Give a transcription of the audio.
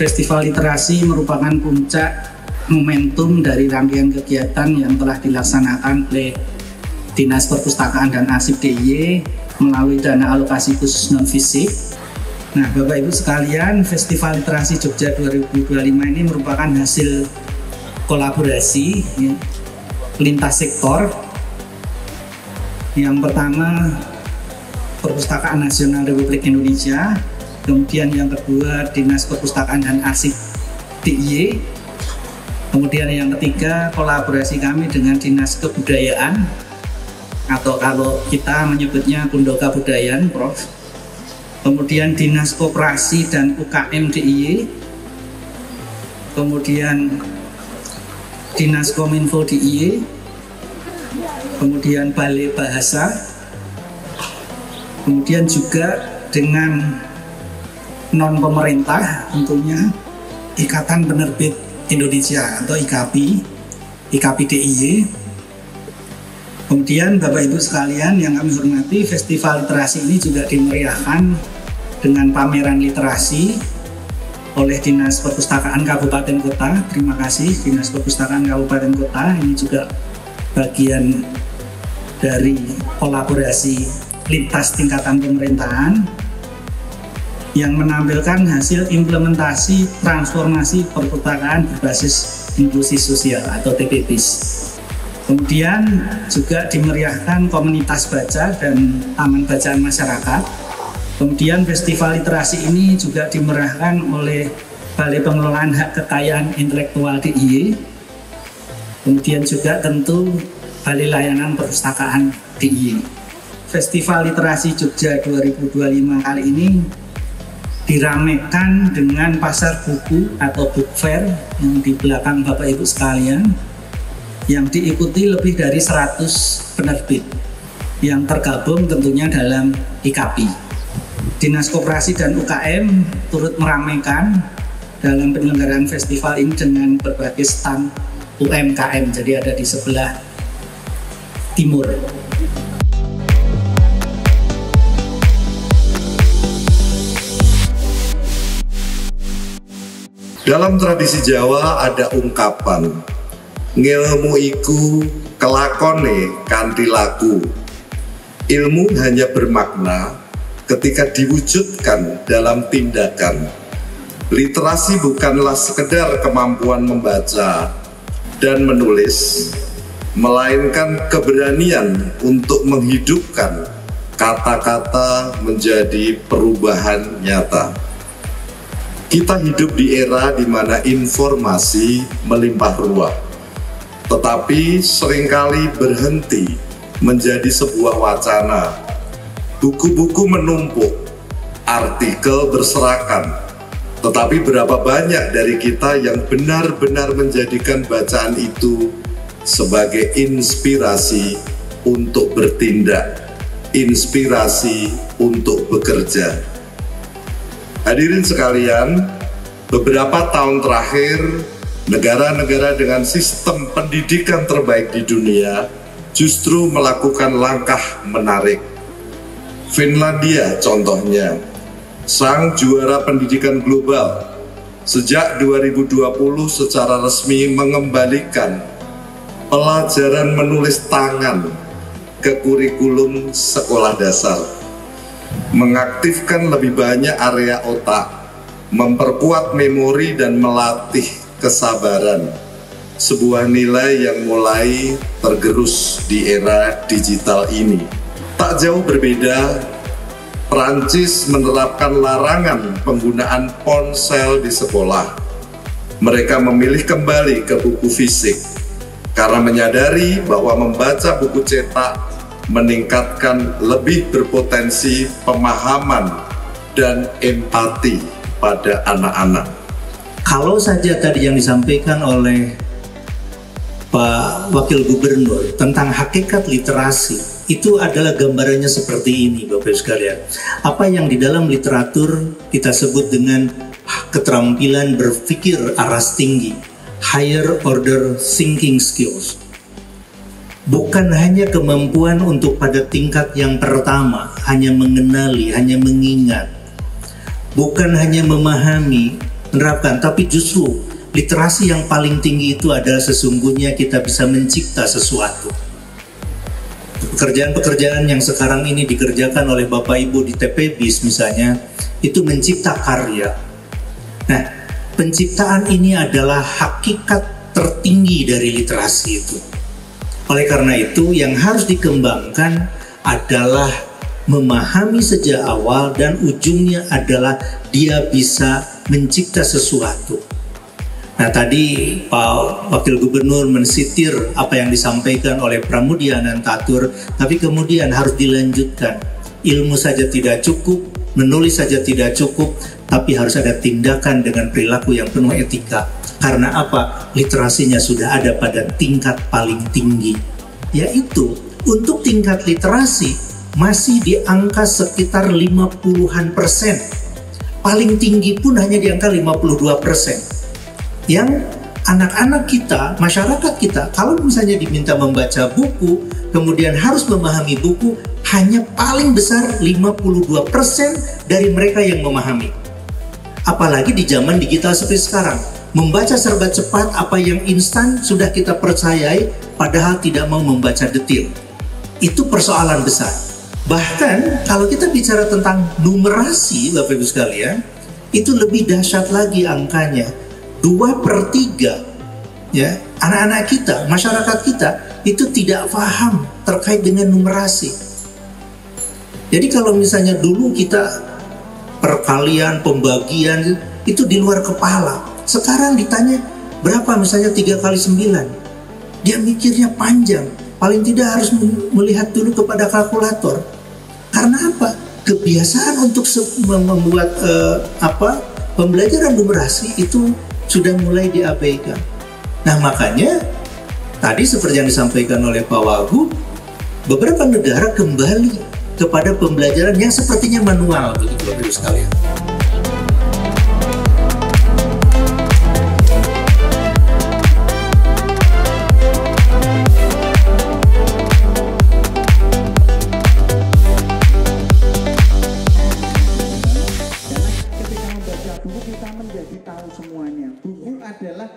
Festival Literasi merupakan puncak momentum dari rangkaian kegiatan yang telah dilaksanakan oleh Dinas Perpustakaan dan Arsip DIY melalui dana alokasi khusus non-fisik. Nah, Bapak Ibu sekalian, Festival Literasi Jogja 2025 ini merupakan hasil kolaborasi ya, lintas sektor. Yang pertama, Perpustakaan Nasional Republik Indonesia, kemudian yang kedua Dinas Perpustakaan dan Arsip DIY, kemudian yang ketiga kolaborasi kami dengan Dinas Kebudayaan atau kalau kita menyebutnya Kundoka Budayaan, Prof. Kemudian Dinas Koperasi dan UKM DIY, kemudian Dinas Kominfo DIY, kemudian Balai Bahasa, kemudian juga dengan non-pemerintah tentunya Ikatan Penerbit Indonesia atau IKAPI DIY. Kemudian Bapak Ibu sekalian yang kami hormati, Festival Literasi ini juga dimeriahkan dengan pameran literasi oleh Dinas Perpustakaan Kabupaten Kota. Terima kasih Dinas Perpustakaan Kabupaten Kota, ini juga bagian dari kolaborasi lintas tingkatan pemerintahan yang menampilkan hasil implementasi transformasi perpustakaan berbasis inklusi sosial atau TPBIS. Kemudian juga dimeriahkan komunitas baca dan taman bacaan masyarakat. Kemudian Festival Literasi ini juga dimeriahkan oleh Balai Pengelolaan Hak Kekayaan Intelektual DIY. Kemudian juga tentu Balai Layanan Perpustakaan DIY. Festival Literasi Jogja 2025 kali ini diramaikan dengan pasar buku atau book fair yang di belakang Bapak Ibu sekalian, yang diikuti lebih dari 100 penerbit yang tergabung tentunya dalam IKAPI. Dinas Koperasi dan UKM turut meramaikan dalam penyelenggaraan festival ini dengan berbagai stand UMKM, jadi ada di sebelah timur. Dalam tradisi Jawa ada ungkapan, ngilmu iku kelakone kanthi laku. Ilmu hanya bermakna ketika diwujudkan dalam tindakan. Literasi bukanlah sekedar kemampuan membaca dan menulis, melainkan keberanian untuk menghidupkan kata-kata menjadi perubahan nyata. Kita hidup di era di mana informasi melimpah ruah, tetapi seringkali berhenti menjadi sebuah wacana. Buku-buku menumpuk, artikel berserakan, tetapi berapa banyak dari kita yang benar-benar menjadikan bacaan itu sebagai inspirasi untuk bertindak, inspirasi untuk bekerja. Hadirin sekalian, beberapa tahun terakhir, negara-negara dengan sistem pendidikan terbaik di dunia justru melakukan langkah menarik. Finlandia contohnya, sang juara pendidikan global, sejak 2020 secara resmi mengembalikan pelajaran menulis tangan ke kurikulum sekolah dasar, mengaktifkan lebih banyak area otak, memperkuat memori dan melatih kesabaran, sebuah nilai yang mulai tergerus di era digital ini. Tak jauh berbeda, Prancis menerapkan larangan penggunaan ponsel di sekolah. Mereka memilih kembali ke buku fisik karena menyadari bahwa membaca buku cetak meningkatkan lebih berpotensi pemahaman dan empati pada anak-anak. Kalau saja tadi yang disampaikan oleh Pak Wakil Gubernur tentang hakikat literasi, itu adalah gambarannya seperti ini, Bapak sekalian. Apa yang di dalam literatur kita sebut dengan keterampilan berpikir aras tinggi, higher order thinking skills. Bukan hanya kemampuan untuk pada tingkat yang pertama, hanya mengenali, hanya mengingat. Bukan hanya memahami, menerapkan, tapi justru literasi yang paling tinggi itu adalah sesungguhnya kita bisa mencipta sesuatu. Pekerjaan-pekerjaan yang sekarang ini dikerjakan oleh Bapak Ibu di TPBIS misalnya, itu mencipta karya. Nah, penciptaan ini adalah hakikat tertinggi dari literasi itu. Oleh karena itu, yang harus dikembangkan adalah memahami sejak awal dan ujungnya adalah dia bisa mencipta sesuatu. Nah, tadi Pak Wakil Gubernur mensitir apa yang disampaikan oleh Pramudia Anantatur, tapi kemudian harus dilanjutkan. Ilmu saja tidak cukup, menulis saja tidak cukup, tapi harus ada tindakan dengan perilaku yang penuh etika. Karena apa? Literasinya sudah ada pada tingkat paling tinggi. Yaitu, untuk tingkat literasi masih di angka sekitar 50-an%. Paling tinggi pun hanya di angka 52%. Yang anak-anak kita, masyarakat kita, kalau misalnya diminta membaca buku, kemudian harus memahami buku, hanya paling besar 52% dari mereka yang memahami. Apalagi di zaman digital seperti sekarang. Membaca serba cepat, apa yang instan sudah kita percayai, padahal tidak mau membaca detail. Itu persoalan besar. Bahkan kalau kita bicara tentang numerasi, Bapak Ibu sekalian, itu lebih dahsyat lagi angkanya. 2/3 ya, anak-anak kita, masyarakat kita itu tidak paham terkait dengan numerasi. Jadi kalau misalnya dulu kita perkalian, pembagian itu di luar kepala. Sekarang ditanya berapa misalnya 3 kali 9. Dia mikirnya panjang. Paling tidak harus melihat dulu kepada kalkulator. Karena apa? Kebiasaan untuk membuat pembelajaran numerasi itu sudah mulai diabaikan. Nah, makanya tadi seperti yang disampaikan oleh Pak Wagub, beberapa negara kembali kepada pembelajaran yang sepertinya manual, begitu Bapak Ibu sekalian. Ketika membaca buku kita menjadi tahu semuanya. Buku adalah